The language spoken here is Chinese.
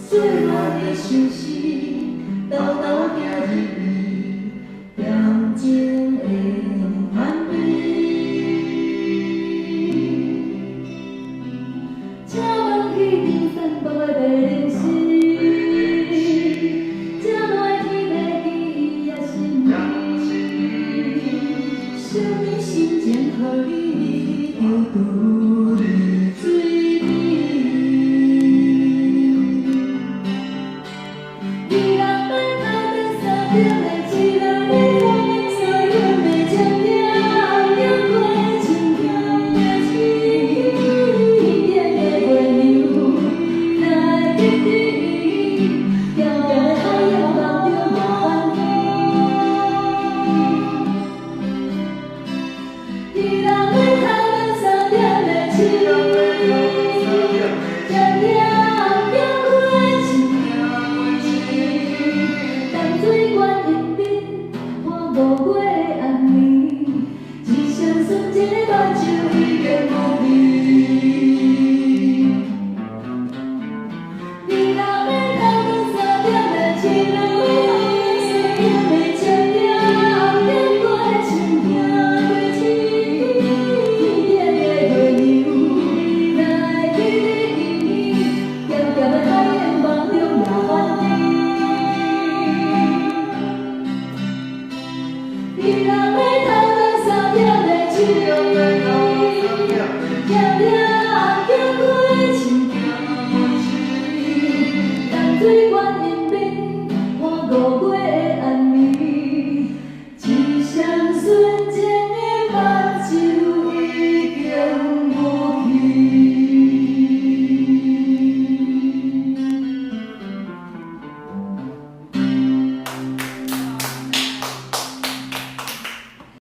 岁月的相思，兜兜行入去，恬静的叹悲。请问去人散步的美人是，这暖天的记忆也是你，什么心情予你就拄你水面。 无过的暗暝，一双纯净的目睭已经无味。你若要头前3点的天亮，要情景过亲像过天，甜的月亮来去你，咸咸的海烟梦中也翻飞。 你若要头前3点的手，渐渐行过深更淡水观音边，看五月。